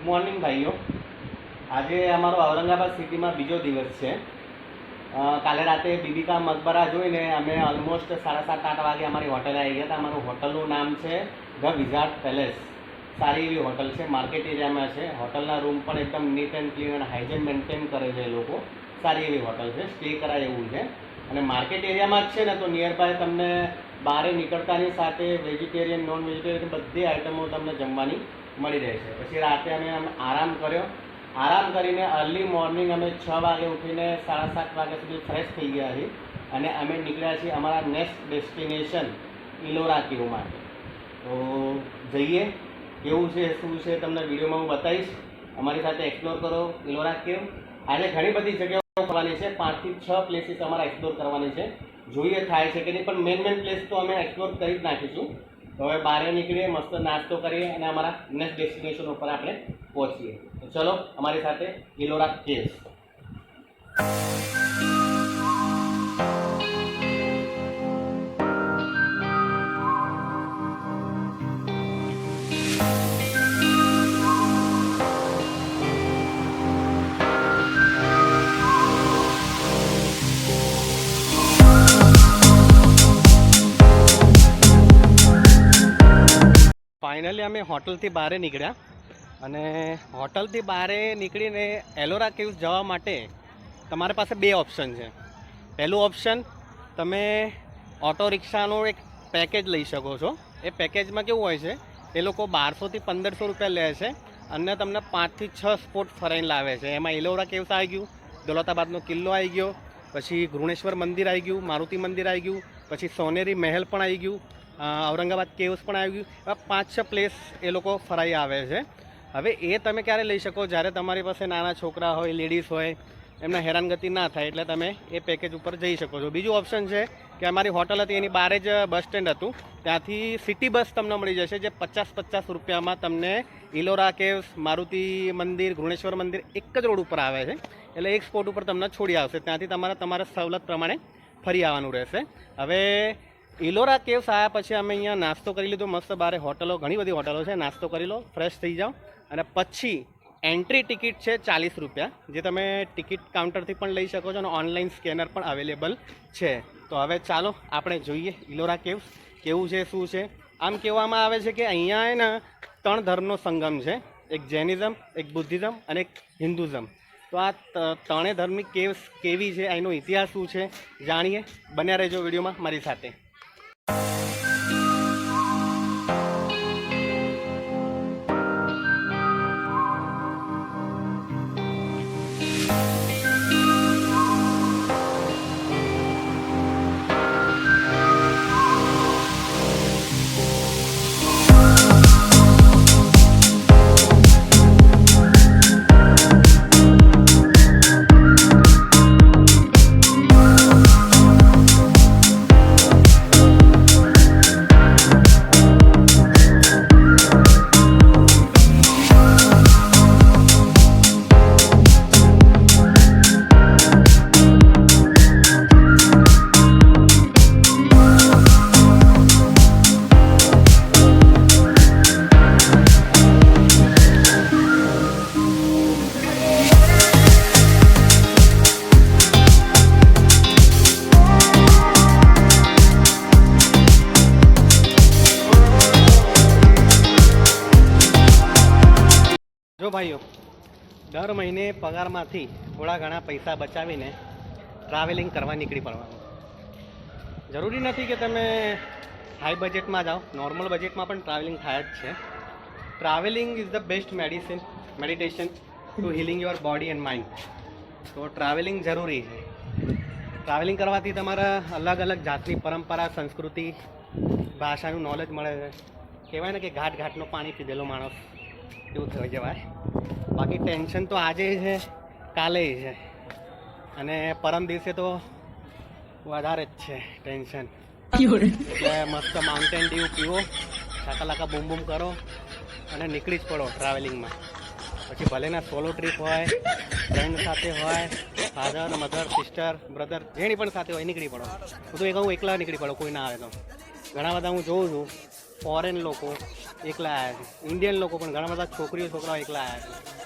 Morning ભાઈઓ, આજે અમારો ઔરંગાબાદ સિટીમાં બીજો દિવસ છે. કાલે રાતે બીબીકા મકબરા જોઈને અમે ઓલમોસ્ટ 7:30-8 વાગે અમારી હોટલે આવી ગયા હતા. અમારું હોટલનું નામ છે ધ વિઝાર્ડ પેલેસ. સારી એવી હોટલ છે, માર્કેટ એરિયામાં છે. હોટલના રૂમ પણ એકદમ નીટ એન્ડ ક્લીન અને હાઇજીન મેન્ટેન કરે છે એ લોકો. સારી એવી હોટલ છે, સ્ટે કરાય એવું છે. અને માર્કેટ એરિયામાં જ છે ને, તો નિયર બાય તમને બહાર નીકળતાની સાથે વેજીટેરિયન નોન વેજીટેરિયન બધી આઇટમો તમને જમવાની મળી રહેશે. પછી રાતે અમે આરામ કર્યો. આરામ કરીને અર્લી મોર્નિંગ અમે 6 વાગે ઉઠીને 7:30 વાગ્યા સુધી ફ્રેશ થઈ ગયા છીએ અને અમે નીકળ્યા છીએ અમારા નેક્સ્ટ ડેસ્ટિનેશન ઇલોરા કેવ માટે. તો જઈએ, કેવું છે શું છે તમને વિડીયોમાં હું બતાવીશ. અમારી સાથે એક્સપ્લોર કરો ઇલોરા કેવ. આજે ઘણી બધી જગ્યાઓ ફરવાની છે, 5 થી 6 પ્લેસીસ અમારા એક્સપ્લોર કરવાની છે. જોઈએ થાય છે કે નહીં, પણ મેન પ્લેસ તો અમે એક્સપ્લોર કરી જ નાખીશું. તો હવે બહાર નીકળીએ, મસ્ત નાસ્તો કરીએ અને અમારા નેક્સ્ટ ડેસ્ટિનેશન ઉપર આપણે પહોંચીએ. તો ચલો અમારી સાથે ઇલોરા કેવ્સ. ફાઇનલી અમે હોટલથી બહાર નીકળ્યા અને હોટલથી બહાર નીકળીને એલોરા કેવ્સ જવા માટે તમારી પાસે 2 ઓપ્શન છે. પહેલું ઓપ્શન, તમે ઓટો રિક્ષાનું એક પેકેજ લઈ શકો છો. એ પેકેજમાં કેવું હોય છે, એ લોકો 1200 થી 1500 રૂપિયા લે છે અને તમને 5 થી 6 સ્પોટ ફરાઈને લાવે છે. એમાં ઇલોરા કેવ્સ આવી ગયું, દૌલતાબાદનો કિલ્લો આવી ગયો, પછી ઘૃણેશ્વર મંદિર આવી ગયું, મારુતિ મંદિર આવી ગયું, પછી સોનેરી મહેલ પણ આવી ગયું, ઔરંગાબાદ કેવ્સ પણ આવી ગયું. એવા 5-6 પ્લેસ એ લોકો ફરાઈ આવે છે. હવે એ તમે ક્યારે લઈ શકો, જ્યારે તમારી પાસે નાના છોકરા હોય, લેડીઝ હોય, એમને હેરાનગતિ ના થાય, એટલે તમે એ પેકેજ ઉપર જઈ શકો છો. બીજું ઓપ્શન છે કે અમારી હોટલ હતી એની બહાર જ બસ સ્ટેન્ડ હતું, ત્યાંથી સિટી બસ તમને મળી જશે, જે 50-50 રૂપિયામાં તમને ઇલોરા કેવ્સ, મારુતિ મંદિર, ઘૃણેશ્વર મંદિર એક જ રોડ ઉપર આવે છે. એટલે એક સ્પોટ ઉપર તમને છોડી આવશે, ત્યાંથી તમારા સવલત પ્રમાણે ફરી આવવાનું રહેશે. હવે ઇલોરા કેવ્સ આવ્યા પછી અમે અહીંયા નાસ્તો કરી લીધો મસ્ત. બારે હોટલો, ઘણી બધી હોટલો છે. નાસ્તો કરી લો, ફ્રેશ થઈ જાઓ અને પછી એન્ટ્રી ટિકિટ છે 40 રૂપિયા, જે તમે ટિકિટ કાઉન્ટરથી પણ લઈ શકો છો અને ઓનલાઈન સ્કેનર પણ અવેલેબલ છે. તો હવે ચાલો આપણે જોઈએ ઇલોરા કેવ્સ કેવું છે શું છે. આમ કહેવામાં આવે છે કે અહીંયા ને 3 ધર્મનો સંગમ છે, એક જૈનિઝમ, એક બુદ્ધિઝમ અને એક હિન્દુઝમ. તો આ 3 ધર્મની કેવ્સ કેવી છે, એનો ઇતિહાસ શું છે જાણીએ. બન્યા રહેજો વિડીયોમાં મારી સાથે. જો ભાઈઓ, દર મહિને પગારમાંથી થોડા ઘણા પૈસા બચાવીને ટ્રાવેલિંગ કરવા નીકળી પડવાનું. જરૂરી નથી કે તમે હાઈ બજેટમાં જાઓ, નોર્મલ બજેટમાં પણ ટ્રાવેલિંગ થાય જ છે. Traveling is the best meditation to healing your body and mind. તો ટ્રાવેલિંગ જરૂરી છે. ટ્રાવેલિંગ કરવાથી તમારા અલગ અલગ જાતની પરંપરા, સંસ્કૃતિ, ભાષાનું નોલેજ મળે છે. કહેવાય ને કે ઘાટનો પાણી પીધેલો માણસ એવું થઈ જવાય. બાકી ટેન્શન તો આજે છે, કાલે છે અને પરમ દિવસે તો વધારે જ છે ટેન્શન. એટલે મસ્ત માઉન્ટેન ડ્યુ પીવો, શાકાલાકા બૂમ બૂમ કરો અને નીકળી જ પડો ટ્રાવેલિંગમાં. પછી ભલેના સોલો ટ્રીપ હોય, ફ્રેન્ડ સાથે હોય, ફાધર, મધર, સિસ્ટર, બ્રધર, જેની પણ સાથે હોય નીકળી પડો. હું તો એકલા નીકળી પડો, કોઈ ના આવે તો. ઘણા બધા હું જોઉં છું ફોરેન લોકો એકલા આવ્યા છે, ઇન્ડિયન લોકો પણ ઘણા બધા છોકરીઓ છોકરાઓ એકલા આવ્યા છે.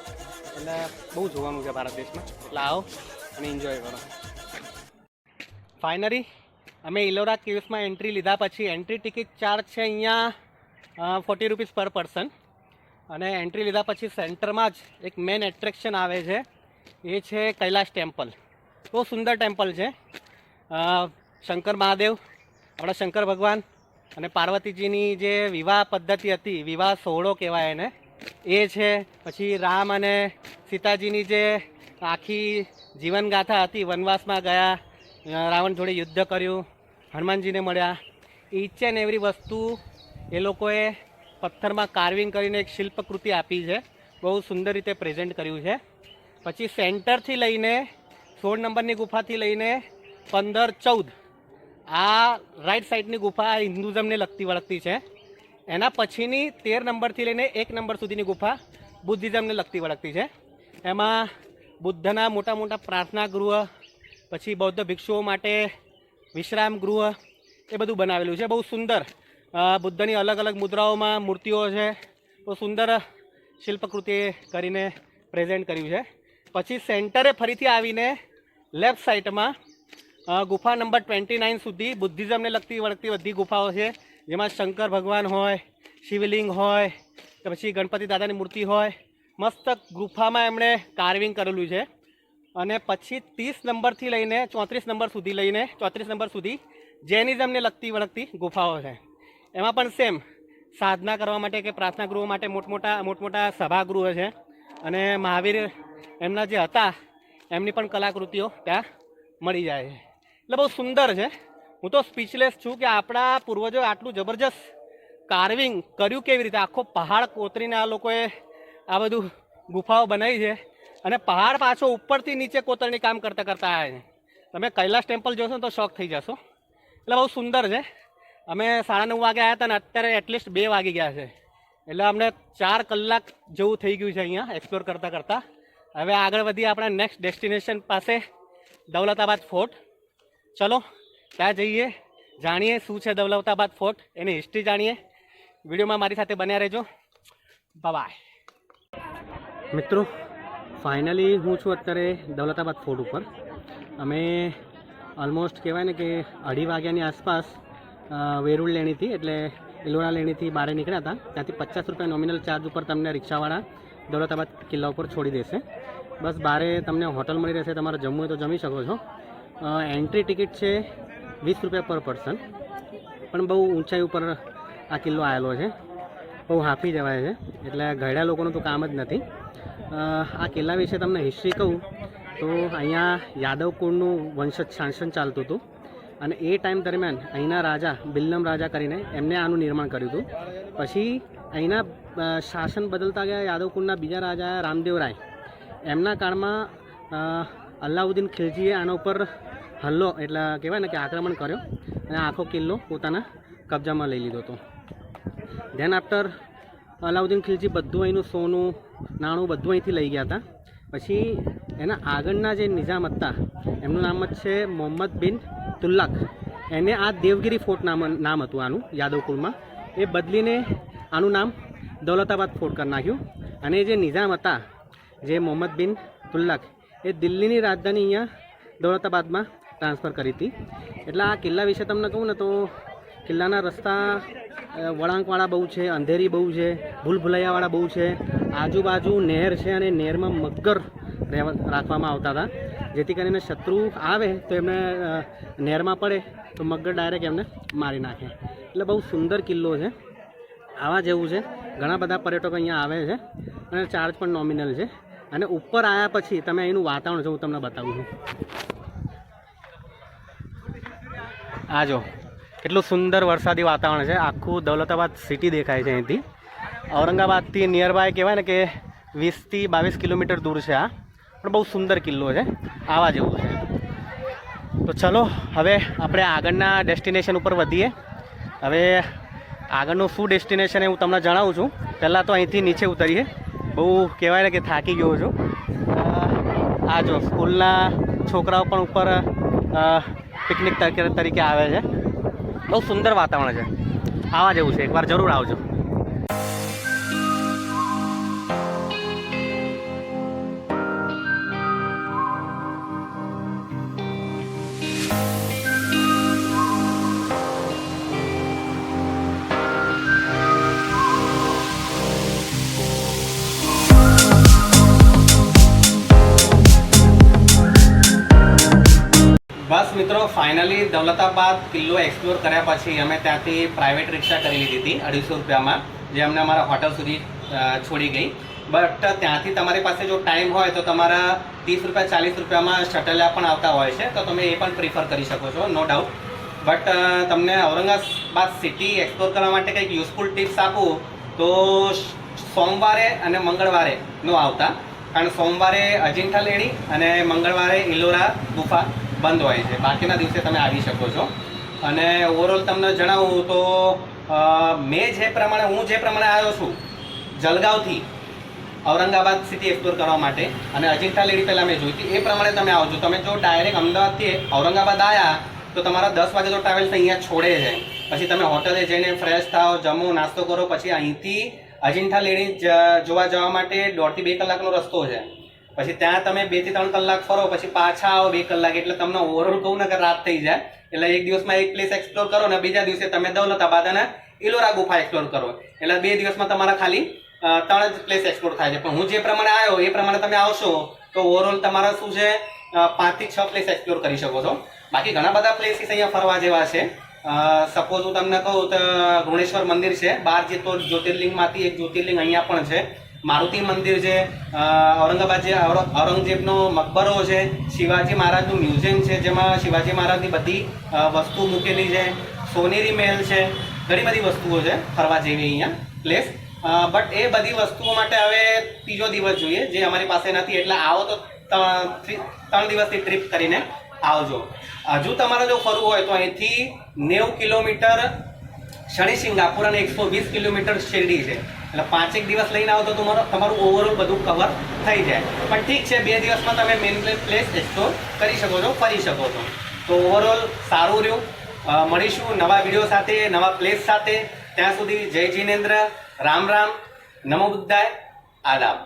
એટલે બહુ જોવાનું છે ભારત દેશમાં. એટલે આવો અને એન્જોય કરો. ફાઇનલી અમે ઇલોરા કેવ્સમાં એન્ટ્રી લીધા પછી એન્ટ્રી ટિકિટ ચાર્જ છે અહીંયા ₹40 પર પર્સન. અને એન્ટ્રી લીધા પછી સેન્ટરમાં જ એક મેન એટ્રેક્શન આવે છે, એ છે કૈલાશ ટેમ્પલ. બહુ સુંદર ટેમ્પલ છે. શંકર મહાદેવ, આપણા શંકર ભગવાન અને પાર્વતીજીની જે વિવાહ પદ્ધતિ હતી, વિવાહ સોહળો કહેવાય એને, એ છે. પછી રામ અને સીતાજીની જે આખી જીવનગાથા હતી, વનવાસમાં ગયા, રાવણ જોડે યુદ્ધ કર્યું, હનુમાનજીને મળ્યા, ઈચ એન્ડ એવરી વસ્તુ એ લોકોએ પથ્થરમાં કાર્વિંગ કરીને એક શિલ્પકૃતિ આપી છે. બહુ સુંદર રીતે પ્રેઝન્ટ કર્યું છે. પછી સેન્ટરથી લઈને 16 નંબરની ગુફાથી લઈને 15-14 આ રાઈટ સાઈડની ગુફા હિન્દુઝમને લગતી વળગતી છે. એના પછીની 13 નંબરથી લઈને 1 નંબર સુધીની ગુફા બુદ્ધિઝમને લગતી વળગતી છે. એમાં બુદ્ધના મોટા મોટા પ્રાર્થના ગૃહ, પછી બૌદ્ધ ભિક્ષુઓ માટે વિશ્રામ ગૃહ, એ બધું બનાવેલું છે. બહુ સુંદર બુદ્ધની અલગ અલગ મુદ્રાઓમાં મૂર્તિઓ છે. બહુ સુંદર શિલ્પકૃતિ કરીને પ્રેઝન્ટ કર્યું છે. પછી સેન્ટરે ફરીથી આવીને લેફ્ટ સાઈડમાં ગુફા નંબર 29 સુધી બુદ્ધિઝમને લગતી વળગતી બધી ગુફાઓ છે, જેમાં શંકર ભગવાન હોય, શિવલિંગ હોય, કે પછી ગણપતિ દાદાની મૂર્તિ હોય. મસ્ત ગુફામાં એમણે કાર્વિંગ કરેલું છે. અને પછી 30 નંબરથી લઈને 34 નંબર સુધી જૈનિઝમને લગતી વળગતી ગુફાઓ છે. એમાં પણ સેમ સાધના કરવા માટે કે પ્રાર્થના ગૃહો માટે મોટા સભાગૃહ છે. અને મહાવીર એમના જે હતા એમની પણ કલાકૃતિઓ ત્યાં મળી જાય છે. એટલે બહુ સુંદર છે. હું તો સ્પીચલેસ છું કે આપણા પૂર્વજોએ આટલું જબરજસ્ત કાર્વિંગ કર્યું કેવી રીતે. આખો પહાડ કોતરીને આ લોકોએ આ બધું ગુફાઓ બનાવી છે. અને પહાડ પાછો ઉપરથી નીચે કોતરણી કામ કરતાં આવ્યા છે. તમે કૈલાશ ટેમ્પલ જોશો તો શોક થઈ જશો. એટલે બહુ સુંદર છે. અમે 9:30 વાગે આવ્યા હતા ને અત્યારે એટલીસ્ટ 2 વાગી ગયા છે. એટલે અમને 4 કલાક જેવું થઈ ગયું છે અહીંયા એક્સપ્લોર કરતાં. હવે આગળ વધીએ આપણા નેક્સ્ટ ડેસ્ટિનેશન પાસે, દૌલતાબાદ ફોર્ટ. ચલો ત્યાં જઈએ, જાણીએ શું છે દૌલતાબાદ ફોર્ટ, એની હિસ્ટ્રી જાણીએ. વિડીયોમાં મારી સાથે બન્યા રહેજો. બાય. મિત્રો ફાઇનલી હું છું અત્યારે દૌલતાબાદ ફોર્ટ ઉપર. અમે ઓલમોસ્ટ કહેવાય ને કે 2:30 વાગ્યાની આસપાસ વેરુળ લેણીથી એટલે ઇલોરા લેણીથી બહાર નીકળ્યા હતા. ત્યાંથી ₹50 નોમિનલ ચાર્જ ઉપર તમને રિક્ષાવાળા દૌલતાબાદ કિલ્લા ઉપર છોડી દેશે. બસ બારે તમને હોટલ મળી રહેશે, તમારે જમવું હોય તો જમી શકો છો. એન્ટ્રી ટિકિટ છે ₹20 પર પર્સન. પણ બહુ ઊંચાઈ ઉપર આ કિલ્લો આવેલો છે, બહુ હાંફી જવાય છે. એટલે ઘરડા લોકોનું તો કામ જ નથી. આ કિલ્લા વિશે તમને હિસ્ટ્રી કહું તો અહીંયા યાદવ કુળનું વંશજ શાસન ચાલતું હતું. અને એ ટાઈમ દરમિયાન અહીંના રાજા બિલ્લમ રાજા કરીને એમને આનું નિર્માણ કર્યું હતું. પછી અહીંના શાસન બદલતા ગયા યાદવ કુળના બીજા રાજા રામદેવરાય, એમના કાળમાં અલાઉદ્દીન ખિલજીએ આના ઉપર હલ્લો એટલે કહેવાય ને કે આક્રમણ કર્યો અને આખો કિલ્લો પોતાના કબજામાં લઈ લીધો હતો. ધેન આફ્ટર અલાઉદ્દીન ખિલજી બધું અહીંનું સોનું નાણું બધું અહીંથી લઈ ગયા હતા. પછી એના આગળના જે નિઝામ હતા એમનું નામ જ છે મોહમ્મદ બિન તુલ્લાક. એને આ દેવગીરી ફોર્ટ નામ હતું આનું યાદવ કુળમાં. એ બદલીને આનું નામ દૌલતાબાદ ફોર્ટ કરી નાખ્યું. અને જે નિઝામ હતા જે મોહમ્મદ બિન તુલ્લાક, એ દિલ્હીની રાજધાની અહીંયા દૌલતાબાદમાં ટ્રાન્સફર કરી હતી. એટલે આ કિલ્લા વિશે તમને કહું ને તો કિલ્લાના રસ્તા વળાંકવાળા બહુ છે, અંધેરી બહુ છે, ભૂલભુલૈયાવાળા બહુ છે. આજુબાજુ નહેર છે અને નહેરમાં મગર રાખવામાં આવતા હતા, જેથી કરીને શત્રુ આવે તો એમને નહેરમાં પડે તો મગર ડાયરેક્ટ એમને મારી નાખે. એટલે બહુ સુંદર કિલ્લો છે, આવા જેવું છે. ઘણા બધા પર્યટકો અહીંયા આવે છે અને ચાર્જ પણ નોમિનલ છે. અને ઉપર આવ્યા પછી તમે અહીંનું વાતાવરણ જો હું તમને બતાવું છું. આ જો કેટલું સુંદર વરસાદી વાતાવરણ છે. આખું દૌલતાબાદ સિટી દેખાય છે અહીંથી. ઔરંગાબાદથી નિયર બાય કહેવાય ને કે 20 થી 22 કિલોમીટર દૂર છે આ. પણ બહુ સુંદર કિલ્લો છે, આવા જેવું છે. તો ચલો હવે આપણે આગળના ડેસ્ટિનેશન ઉપર વધીએ. હવે આગળનું શું ડેસ્ટિનેશન એ હું તમને જણાવું છું. પહેલાં તો અહીંથી નીચે ઉતરીએ. બહુ કહેવાય ને કે થાકી ગયો છું. આ જો સ્કૂલના છોકરાઓ પણ ઉપર પિકનિક તરીકે આવે છે. બહુ સુંદર વાતાવરણ છે. આવા જેવું છે, એકવાર જરૂર આવજો. બસ મિત્રો, ફાઇનલી દૌલતાબાદ કિલ્લો એક્સપ્લોર કર્યા પછી અમે ત્યાંથી પ્રાઇવેટ રિક્ષા કરી લીધી હતી 250 રૂપિયામાં, જે અમને અમારા હોટલ સુધી છોડી ગઈ. બટ ત્યાંથી તમારી પાસે જો ટાઈમ હોય તો તમારા 30 રૂપિયા 40 રૂપિયામાં શટલ પણ આવતા હોય છે, તો તમે એ પણ પ્રિફર કરી શકો છો, નો ડાઉટ. બટ તમને ઔરંગાબાદ સિટી એક્સપ્લોર કરવા માટે કંઈક યુઝફુલ ટિપ્સ આપું તો સોમવારે અને મંગળવારે નો આવતા, કારણ સોમવારે અજિંઠા લેણી અને મંગળવારે ઇલોરા ગુફા બંધ હોય છે. બાકીના દિવસે તમે આવી શકો છો. અને ઓવરઓલ તમને જણાવું તો હું જે પ્રમાણે આવ્યો છું જલગાંવથી ઔરંગાબાદ સિટી એક્સપ્લોર કરવા માટે, અને અજિંઠા લેડી પહેલાં મેં જોઈ હતી, એ પ્રમાણે તમે આવજો. તમે જો ડાયરેક્ટ અમદાવાદથી ઔરંગાબાદ આવ્યા તો તમારા 10 વાગે તો ટ્રાવેલ્સ અહીંયા છોડે છે. પછી તમે હોટલે જઈને ફ્રેશ થાઓ, જમો, નાસ્તો કરો, પછી અહીંથી અજિંઠા લેડી જોવા જવા માટે 1.5 થી 2 કલાકનો રસ્તો છે. પછી ત્યાં તમે 2 થી 3 કલાક ફરો, પછી પાછા આવો 2 કલાક, એટલે તમને ઓવરઓલ કહું ને કે રાત થઈ જાય. એટલે એક દિવસમાં એક પ્લેસ એક્સપ્લોર કરો ને બીજા દિવસે તમે દૌલતાબાદ અને ઇલોરા ગુફા એક્સપ્લોર કરો. એટલે 2 દિવસમાં તમારા ખાલી 3 જ પ્લેસ એક્સપ્લોર થાય છે. પણ હું જે પ્રમાણે આવ્યો એ પ્રમાણે તમે આવશો તો ઓવરઓલ તમારા શું છે 5 થી 6 પ્લેસ એક્સપ્લોર કરી શકો છો. બાકી ઘણા બધા પ્લેસીસ અહીંયા ફરવા જેવા છે. સપોઝ હું તમને કહું તો ગુણેશ્વર મંદિર છે, 12 જ્યોતિર્લિંગમાંથી એક જ્યોતિર્લિંગ અહીંયા પણ છે. મારુતિ મંદિર છે, ઔરંગાબાદ જે ઔરંગઝેબનો મકબરો છે, શિવાજી મહારાજનું મ્યુઝિયમ છે જેમાં શિવાજી મહારાજની બધી વસ્તુ મૂકેલી છે, સોનેરી મહેલ છે, ઘણી બધી વસ્તુઓ છે ફરવા જેવી અહીંયા પ્લેસ. બટ એ બધી વસ્તુઓ માટે હવે 3જો દિવસ જોઈએ, જે અમારી પાસે નથી. એટલે આવો તો 3 દિવસની ટ્રીપ કરીને આવજો. હજુ તમારે જો ફરવું હોય તો અહીંથી 90 કિલોમીટર શનિ સિંગાપુર અને 120 કિલોમીટર શિરડી છે. એટલે 5 દિવસ લઈને આવો તો તમારું ઓવરઓલ બધું કવર થઈ જાય. પણ ઠીક છે, 2 દિવસમાં તમે મેઇન પ્લેસ એક્સપ્લોર કરી શકો છો, ફરી શકો છો. તો ઓવરઓલ સારું રહ્યું. મળીશું નવા વિડીયો સાથે, નવા પ્લેસ સાથે. ત્યાં સુધી જય જિનેન્દ્ર, રામ રામ, નમો બુદ્ધાય, આદાબ.